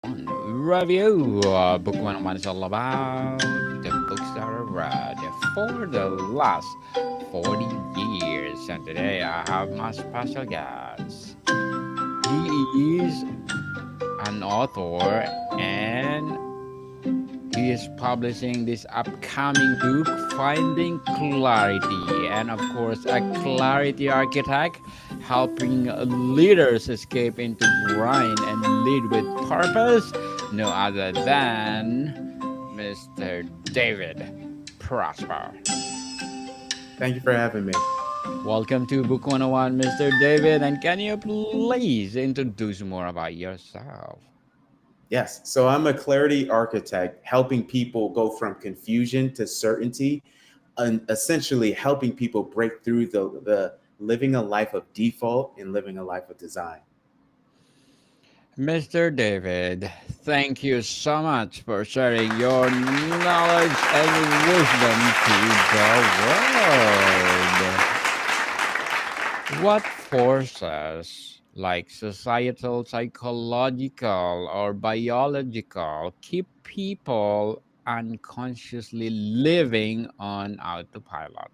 Review. Book 101 is all about the books that I read for the last 40 years. And today I have my special guest. He is an author and he is publishing this upcoming book, Finding Clarity, and of course, a clarity architect helping leaders escape into grind and lead with purpose. No other than Mr. David Prosper. Thank you for having me. Welcome to Book 101, Mr. David. And can you please introduce more about yourself? Yes, so I'm a clarity architect helping people go from confusion to certainty and essentially helping people break through the living a life of default and living a life of design. Mr. David, thank you so much for sharing your knowledge and wisdom to the world. What forces, like societal, psychological, or biological, keep people unconsciously living on autopilot?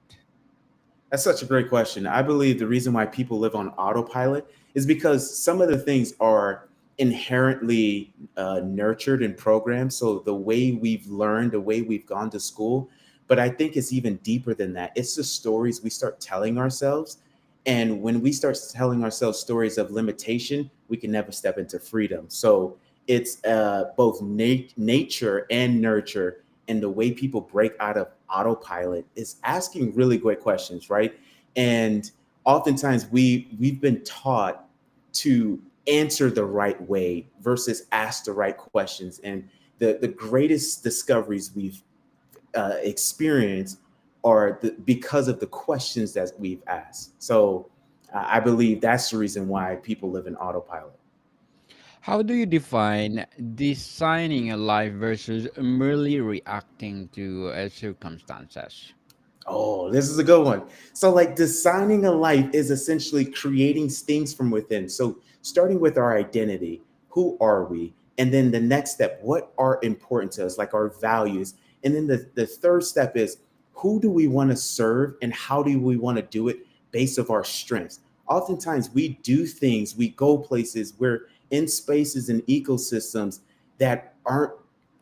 That's such a great question. I believe the reason why people live on autopilot is because some of the things are inherently nurtured and programmed. So the way we've learned, the way we've gone to school, but I think it's even deeper than that. It's the stories we start telling ourselves. And when we start telling ourselves stories of limitation, we can never step into freedom. So it's both nature and nurture, and the way people break out of autopilot is asking really great questions, right? And oftentimes we've been taught to answer the right way versus ask the right questions. And the greatest discoveries we've experienced are because of the questions that we've asked. So I believe that's the reason why people live in autopilot. How do you define designing a life versus merely reacting to circumstances? Oh, this is a good one. So, like, designing a life is essentially creating things from within. So, starting with our identity, who are we? And then the next step, what are important to us, like our values. And then the third step is who do we want to serve and how do we want to do it based of our strengths. Oftentimes, we do things, we go places, we're in spaces and ecosystems that aren't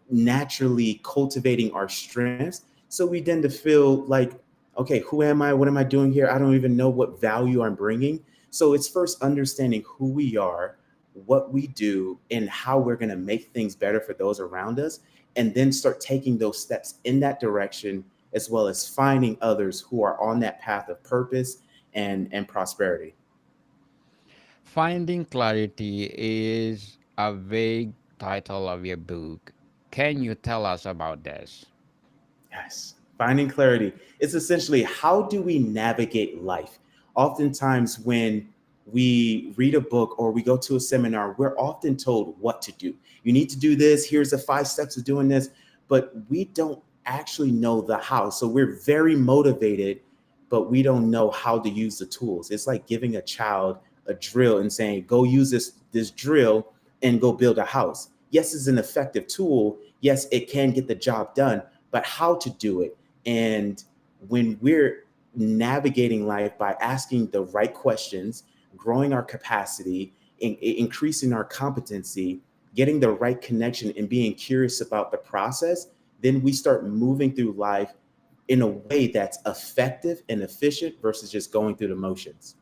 naturally cultivating our strengths. So we tend to feel like, okay, who am I? What am I doing here? I don't even know what value I'm bringing. So it's first understanding who we are, what we do, and how we're going to make things better for those around us. And then start taking those steps in that direction, as well as finding others who are on that path of purpose and prosperity. Finding Clarity is a vague title of your book. Can you tell us about this? Yes. Finding clarity. It's essentially how do we navigate life? Oftentimes, when we read a book or we go to a seminar, we're often told what to do. You need to do this. Here's the 5 steps of doing this. But we don't actually know the how. So we're very motivated, but we don't know how to use the tools. It's like giving a child a drill and saying, go use this drill and go build a house. Yes, it's an effective tool. Yes, it can get the job done, but how to do it. And when we're navigating life by asking the right questions, growing our capacity, increasing our competency, getting the right connection, and being curious about the process, then we start moving through life in a way that's effective and efficient versus just going through the motions.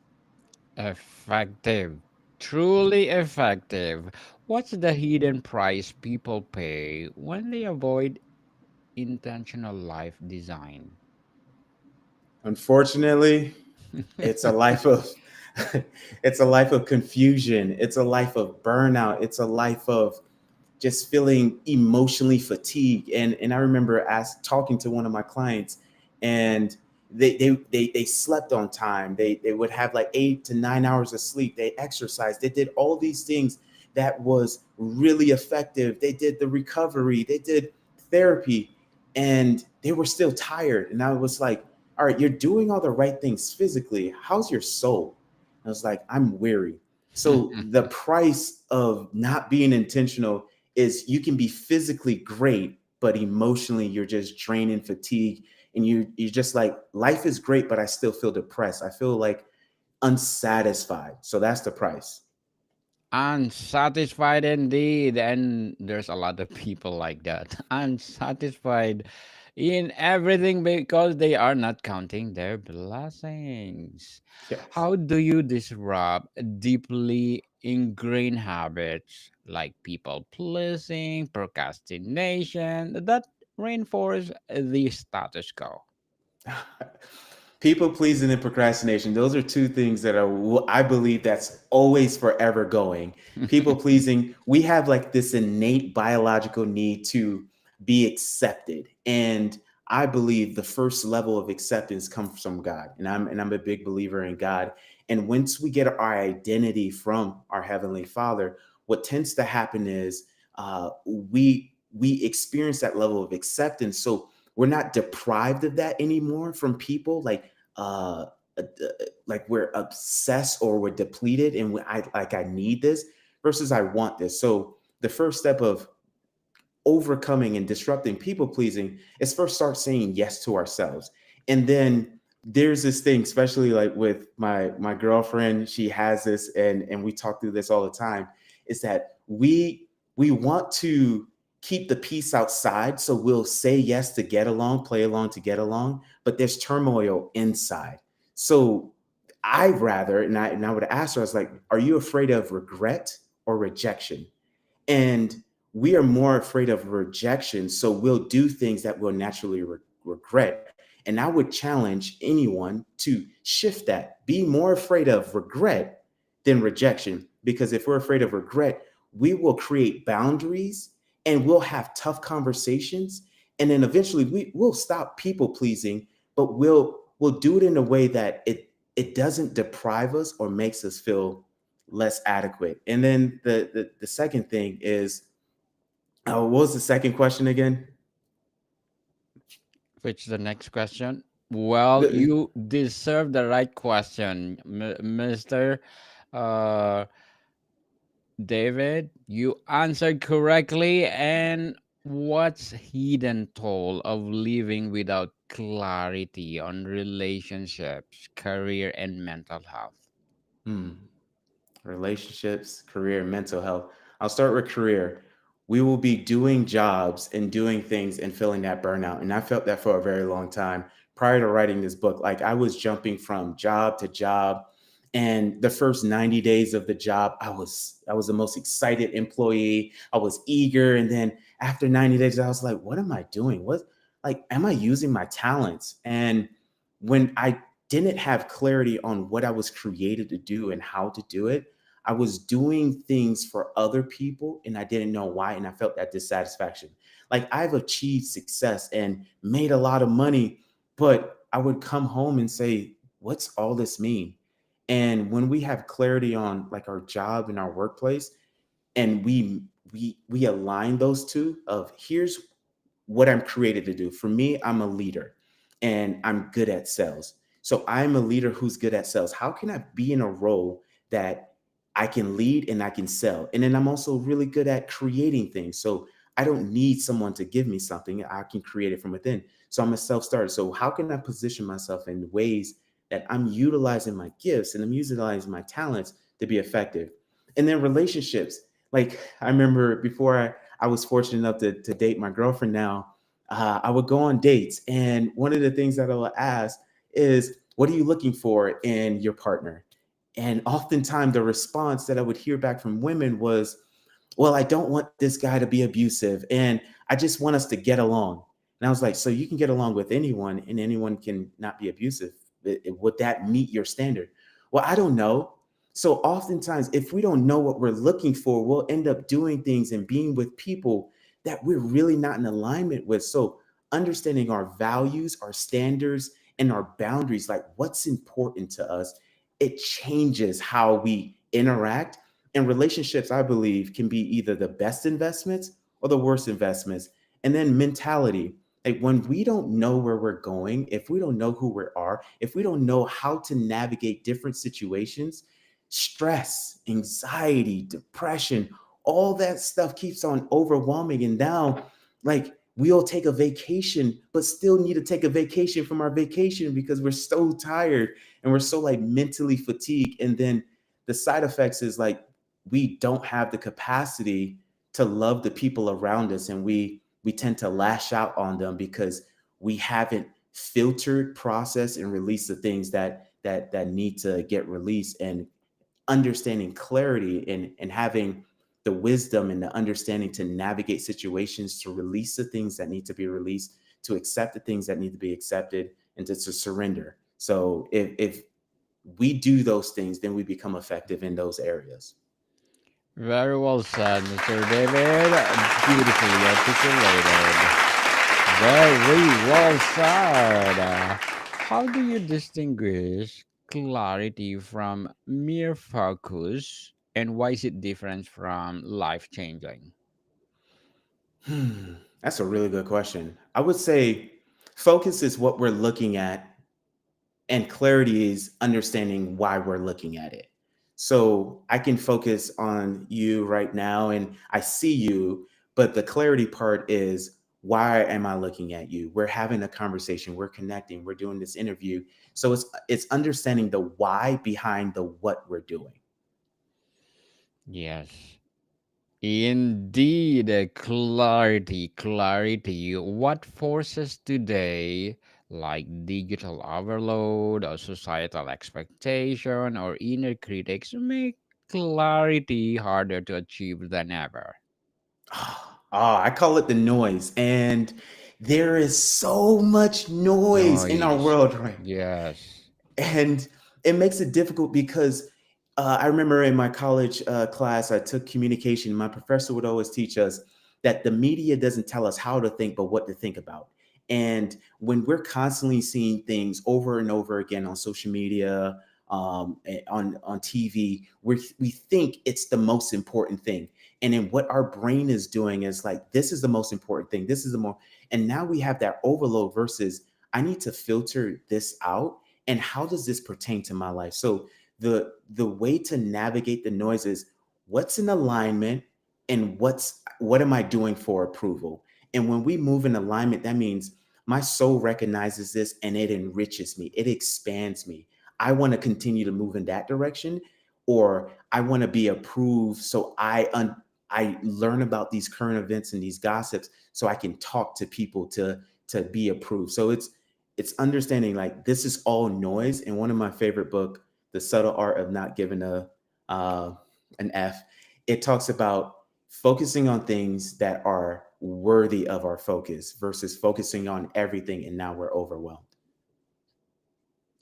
Effective. Truly effective. What's the hidden price people pay when they avoid intentional life design? Unfortunately, it's a life of it's a life of confusion, it's a life of burnout, it's a life of just feeling emotionally fatigued. And I remember talking to one of my clients, and they slept on time. They would have like 8 to 9 hours of sleep. They exercised. They did all these things that was really effective. They did the recovery. They did therapy, and they were still tired. And I was like, all right, you're doing all the right things physically. How's your soul? I was like, I'm weary. So the price of not being intentional is you can be physically great, but emotionally you're just drained and fatigued. And you're just like, life is great, but I still feel depressed. I feel like unsatisfied. So that's the price. Unsatisfied indeed. And there's a lot of people like that. Unsatisfied in everything because they are not counting their blessings. Yes. How do you disrupt deeply ingrained habits like people pleasing, procrastination that reinforce the status quo? People pleasing and procrastination, those are two things that are, I believe, that's always forever going. People pleasing, we have like this innate biological need to be accepted. And I believe the first level of acceptance comes from God. And I'm a big believer in God. And once we get our identity from our Heavenly Father, what tends to happen is we experience that level of acceptance. So we're not deprived of that anymore from people uh, uh, like we're obsessed or we're depleted and I need this versus I want this. So the first step of overcoming and disrupting people pleasing is first start saying yes to ourselves. And then there's this thing, especially like with my girlfriend, she has this, and we talk through this all the time, is that we want to keep the peace outside. So we'll say yes to get along, play along to get along, but there's turmoil inside. So I'd rather, and I would ask her, I was like, are you afraid of regret or rejection? And we are more afraid of rejection. So we'll do things that we'll naturally regret. And I would challenge anyone to shift that. Be more afraid of regret than rejection. Because if we're afraid of regret, we will create boundaries and we'll have tough conversations. And then eventually we'll stop people pleasing, but we'll do it in a way that it doesn't deprive us or makes us feel less adequate. And then the second thing is, what was the second question again? Which the next question? Well, The- you deserve the right question, Mr. Uh, David. You answered correctly. And what's hidden toll of living without clarity on relationships, career, and mental health? hmm, relationships, career, mental health. I'll start with career. We will be doing jobs and doing things and feeling that burnout. And I felt that for a very long time prior to writing this book. Like I was jumping from job to job. And the first 90 days of the job, I was the most excited employee. I was eager. And then after 90 days, I was like, what am I doing? What, like, am I using my talents? And when I didn't have clarity on what I was created to do and how to do it, I was doing things for other people and I didn't know why. And I felt that dissatisfaction. Like I've achieved success and made a lot of money, but I would come home and say, what's all this mean? And when we have clarity on like our job and our workplace, and we align those two of here's what I'm created to do. For me, I'm a leader and I'm good at sales. So I'm a leader who's good at sales. How can I be in a role that I can lead and I can sell? And then I'm also really good at creating things. So I don't need someone to give me something. I can create it from within. So I'm a self-starter. So how can I position myself in ways that I'm utilizing my gifts and I'm utilizing my talents to be effective? And then relationships. Like I remember before I was fortunate enough to date my girlfriend now, I would go on dates. And one of the things that I will ask is, what are you looking for in your partner? And oftentimes the response that I would hear back from women was, well, I don't want this guy to be abusive. And I just want us to get along. And I was like, so you can get along with anyone and anyone can not be abusive. Would that meet your standard? Well, I don't know. So oftentimes, if we don't know what we're looking for, we'll end up doing things and being with people that we're really not in alignment with. So understanding our values, our standards, and our boundaries, like what's important to us, it changes how we interact. And relationships, I believe, can be either the best investments or the worst investments. And then mentality. Like when we don't know where we're going, if we don't know who we are, if we don't know how to navigate different situations, stress, anxiety, depression, all that stuff keeps on overwhelming. And now, like, we'll take a vacation, but still need to take a vacation from our vacation because we're so tired and we're so like mentally fatigued. And then the side effects is like we don't have the capacity to love the people around us, and we tend to lash out on them because we haven't filtered, processed, and released the things that need to get released. And understanding clarity and having the wisdom and the understanding to navigate situations, to release the things that need to be released, to accept the things that need to be accepted, and to surrender. So if we do those things, then we become effective in those areas. Very well said, Mr. David. Beautifully articulated. Very well said. How do you distinguish clarity from mere focus, and why is it different from life changing? Hmm, that's a really good question. I would say focus is what we're looking at, and clarity is understanding why we're looking at it. So I can focus on you right now and I see you, but the clarity part is, why am I looking at you? We're having a conversation, we're connecting, we're doing this interview. So it's understanding the why behind the what we're doing. Yes. Indeed, clarity. What forces today, like digital overload or societal expectation or inner critics, make clarity harder to achieve than ever? I call it the noise. And there is so much noise in our Noise. world, right? Yes. And it makes it difficult because I remember in my college class, I took communication. My professor would always teach us that the media doesn't tell us how to think, but what to think about. And when we're constantly seeing things over and over again on social media, on TV, we think it's the most important thing. And then what our brain is doing is like, this is the most important thing. This is the more, and now we have that overload versus I need to filter this out, and how does this pertain to my life. So the way to navigate the noise is, what's in alignment, and what am I doing for approval. And when we move in alignment, that means my soul recognizes this and it enriches me, it expands me. I want to continue to move in that direction, or I want to be approved, so I learn about these current events and these gossips so I can talk to people to be approved. So it's understanding like this is all noise. And one of my favorite book, The Subtle Art of Not Giving uh, an F, it talks about focusing on things that are worthy of our focus versus focusing on everything and now we're overwhelmed.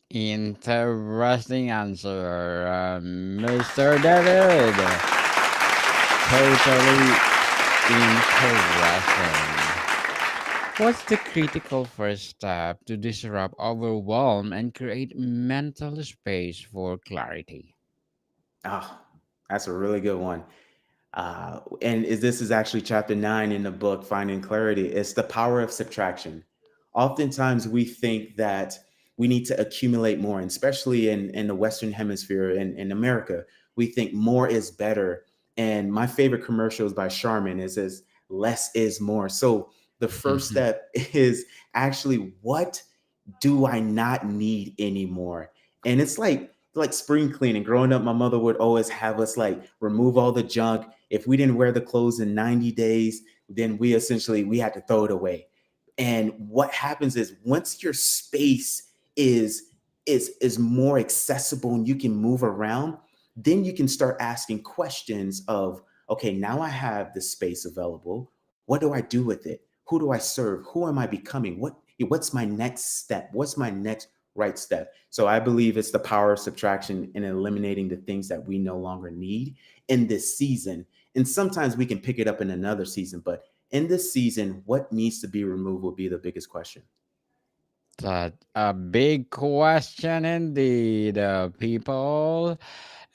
Interesting answer, Mr. David. Totally interesting. What's the critical first step to disrupt overwhelm and create mental space for clarity? Ah, that's a really good one. And this is actually chapter 9 in the book, Finding Clarity. It's the power of subtraction. Oftentimes we think that we need to accumulate more, and especially in the Western Hemisphere, in America, we think more is better. And my favorite commercial is by Charmin. It says, less is more. So the first step is actually, what do I not need anymore? And it's like spring cleaning. Growing up, my mother would always have us like remove all the junk. If we didn't wear the clothes in 90 days, then we had to throw it away. And what happens is, once your space is more accessible and you can move around, then you can start asking questions of, okay, now I have this space available. What do I do with it? Who do I serve? Who am I becoming? What's my next step? What's my next right step? So I believe it's the power of subtraction and eliminating the things that we no longer need in this season. And sometimes we can pick it up in another season, but in this season, what needs to be removed will be the biggest question. That a big question indeed, people.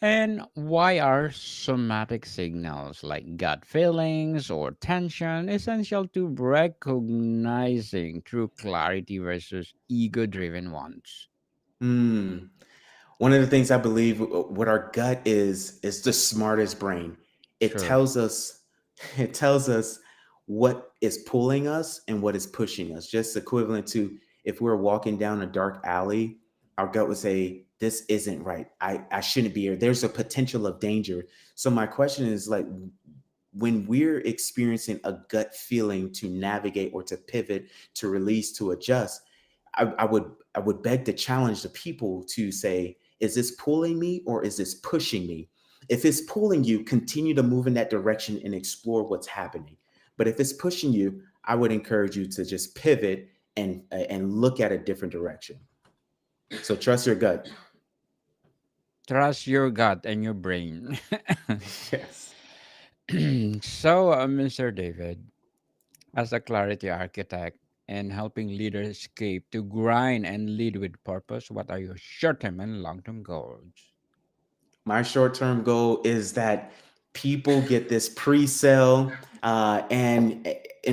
And why are somatic signals like gut feelings or tension essential to recognizing true clarity versus ego driven ones? Hmm. One of the things I believe, what our gut is the smartest brain. it True. tells us it tells us what is pulling us and what is pushing us. Just equivalent to if we're walking down a dark alley, our gut would say, this isn't right. I shouldn't be here. There's a potential of danger. So my question is like, when we're experiencing a gut feeling to navigate or to pivot, to release, to adjust, I would beg to challenge the people to say, is this pulling me or is this pushing me? If it's pulling you, continue to move in that direction and explore what's happening. But if it's pushing you, I would encourage you to just pivot and look at a different direction. So trust your gut. Trust your gut and your brain. Yes. So, Mr. David, as a clarity architect and helping leaders escape to grind and lead with purpose, what are your short term and long term goals? My short term goal is that people get this pre-sale, and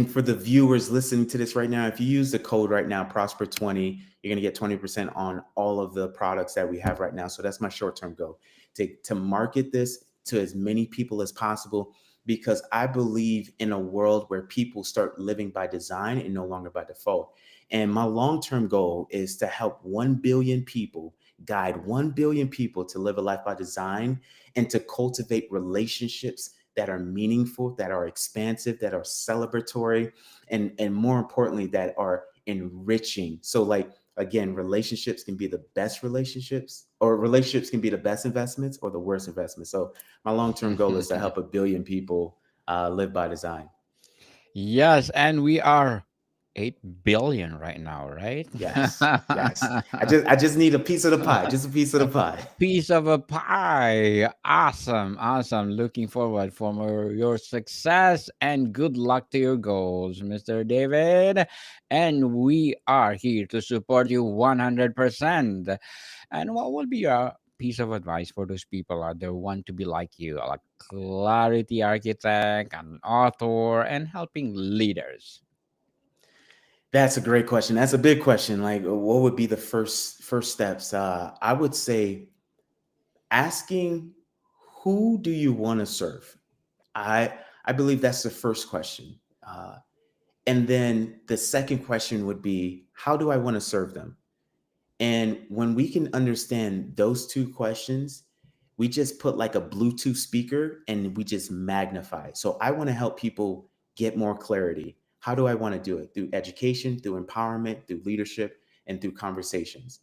for the viewers listening to this right now, if you use the code right now, prosper 20, you're going to get 20% on all of the products that we have right now. So that's my short term goal, to market this to as many people as possible, because I believe in a world where people start living by design and no longer by default. And my long term goal is to help 1 billion people, guide 1 billion people to live a life by design, and to cultivate relationships that are meaningful, that are expansive, that are celebratory, and more importantly, that are enriching. So, like, again, relationships can be the best relationships, or relationships can be the best investments or the worst investments. So, my long term goal is to help 1 billion people live by design. Yes, and we are 8 billion right now, right? Yes, yes. I just need a piece of the pie, just a piece of the pie. Piece of a pie. Awesome, awesome. Looking forward for your success and good luck to your goals, Mr. David. And we are here to support you 100%. And what will be your piece of advice for those people out there who want to be like you, like clarity architect, an author, and helping leaders? That's a great question. That's a big question. Like, what would be the first steps? I would say asking, who do you want to serve? I believe that's the first question. And then the second question would be, how do I want to serve them? And when we can understand those two questions, we just put like a Bluetooth speaker and we just magnify. So I want to help people get more clarity. How do I want to do it? Through education, through empowerment, through leadership, and through conversations.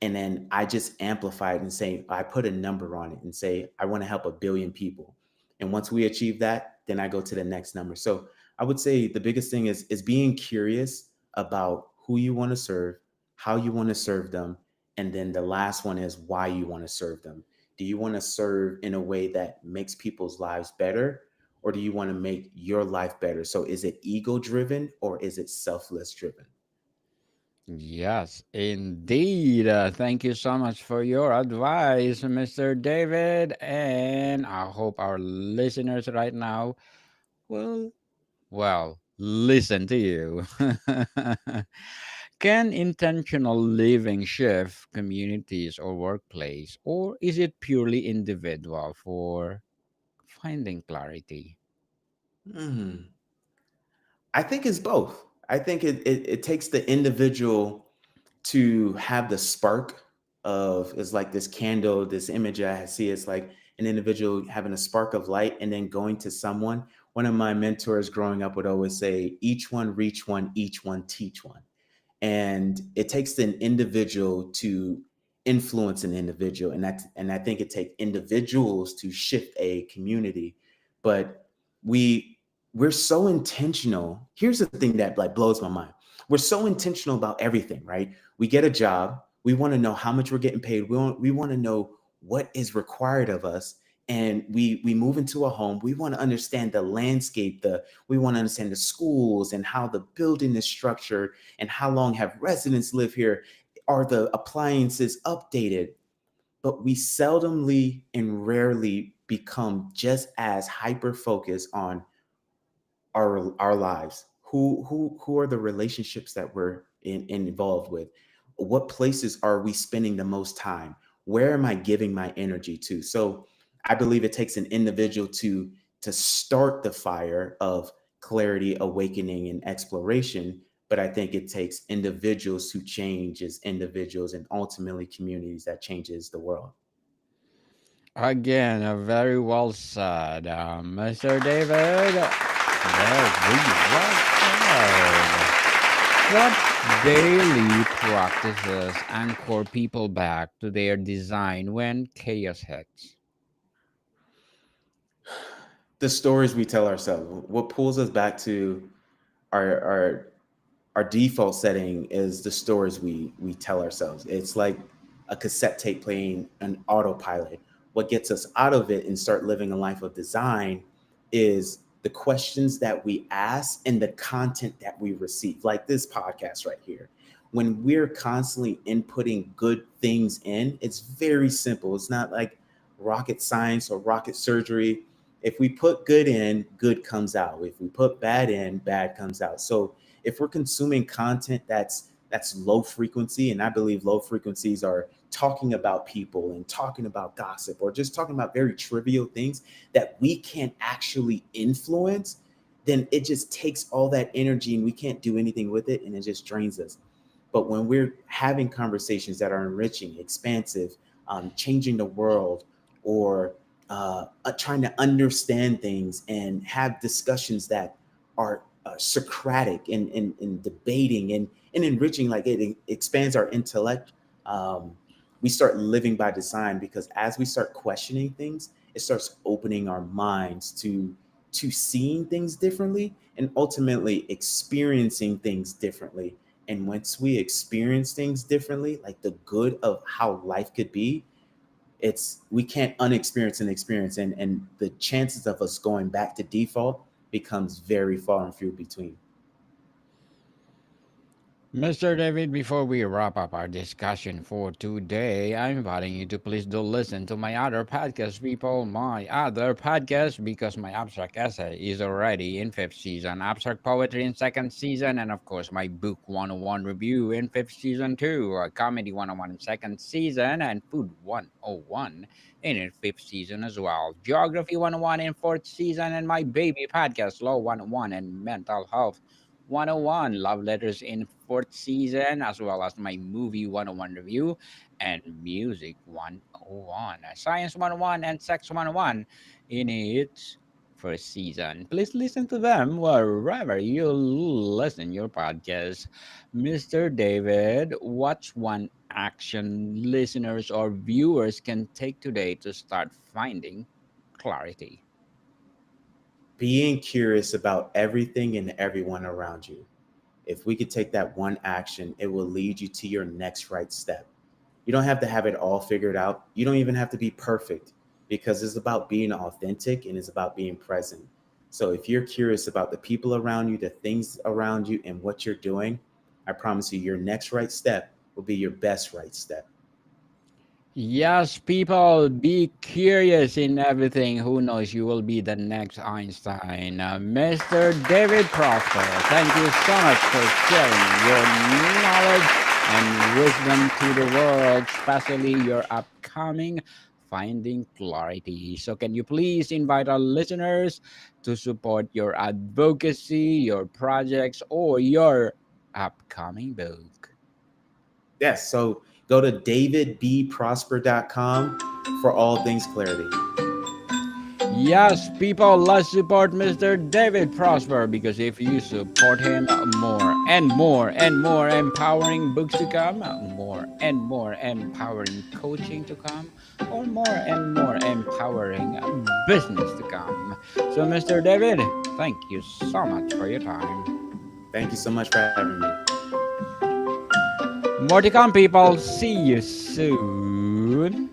And then I just amplify it and say, I put a number on it and say, I want to help 1 billion people. And once we achieve that, then I go to the next number. So I would say the biggest thing is being curious about who you want to serve, how you want to serve them, and then the last one is why you want to serve them. Do you want to serve in a way that makes people's lives better, or do you want to make your life better? So is it ego driven or is it selfless driven? Yes, indeed. Thank you so much for your advice, Mr. David. And I hope our listeners right now will, well, listen to you. Can intentional living shift communities or workplace, or is it purely individual for finding clarity? Hmm. I think it's both. I think it takes the individual to have the spark of, it's like this candle, this image I see. It's like an individual having a spark of light and then going to someone. One of my mentors growing up would always say, each one reach one, each one teach one. And it takes an individual to influence an individual, and I think it takes individuals to shift a community. But we we're so intentional. Here's the thing that like blows my mind. We're so intentional about everything, right? We get a job, we want to know how much we're getting paid, we want to know what is required of us. And we move into a home, we want to understand the landscape, the we want to understand the schools and how the building is structured, and how long have residents live here, are the appliances updated. But we seldomly and rarely become just as hyper focused on our lives. Who are the relationships that we're involved with? What places are we spending the most time? Where am I giving my energy to? So I believe it takes an individual to start the fire of clarity, awakening, and exploration. But I think it takes individuals who change as individuals and ultimately communities that changes the world. Again, very well said, Mr. David. Very well said. What daily practices anchor people back to their design when chaos hits? The stories we tell ourselves, what pulls us back to our our default setting is the stories we tell ourselves. It's like a cassette tape playing an autopilot. What gets us out of it and start living a life of design is the questions that we ask and the content that we receive, like this podcast right here. When we're constantly inputting good things in, it's very simple. It's not like rocket science or rocket surgery. If we put good in, good comes out. If we put bad in, bad comes out. So if we're consuming content that's low frequency, and I believe low frequencies are talking about people and talking about gossip or just talking about very trivial things that we can't actually influence, then it just takes all that energy and we can't do anything with it, and it just drains us. But when we're having conversations that are enriching, expansive, changing the world, or trying to understand things and have discussions that are Socratic and debating and enriching, like it expands our intellect. We start living by design, because as we start questioning things, it starts opening our minds to seeing things differently and ultimately experiencing things differently. And once we experience things differently, like the good of how life could be, it's we can't unexperience an experience, and the chances of us going back to default becomes very far and few between. Mr. David, before we wrap up our discussion for today, I'm inviting you to please do listen to my other podcast, people. My other podcast, because my abstract essay is already in fifth season, abstract poetry in second season, and of course, my book 101 review in fifth season too, comedy 101 in second season, and food 101 in fifth season as well, geography 101 in fourth season, and my baby podcast, Law 101 and mental health 101 Love Letters in fourth season, as well as my movie 101 review and music 101, science 101, and sex 101 in its first season. Please listen to them wherever you listen your podcast. Mr. David, what's one action listeners or viewers can take today to start finding clarity? Being curious about everything and everyone around you. If we could take that one action, it will lead you to your next right step. You don't have to have it all figured out. You don't even have to be perfect, because it's about being authentic and it's about being present. So if you're curious about the people around you, the things around you, and what you're doing, I promise you, your next right step will be your best right step. Yes, people, be curious in everything. Who knows, you will be the next Einstein. Mr. David Prosper, thank you so much for sharing your knowledge and wisdom to the world, especially your upcoming Finding Clarity. So, can you please invite our listeners to support your advocacy, your projects, or your upcoming book? Yes. So go to davidbprosper.com for all things clarity. Yes, people, let's support Mr. David Prosper, because if you support him, more and more and more empowering books to come, more and more empowering coaching to come, or more and more empowering business to come. So, Mr. David, thank you so much for your time. Thank you so much for having me. More to come, people. See you soon.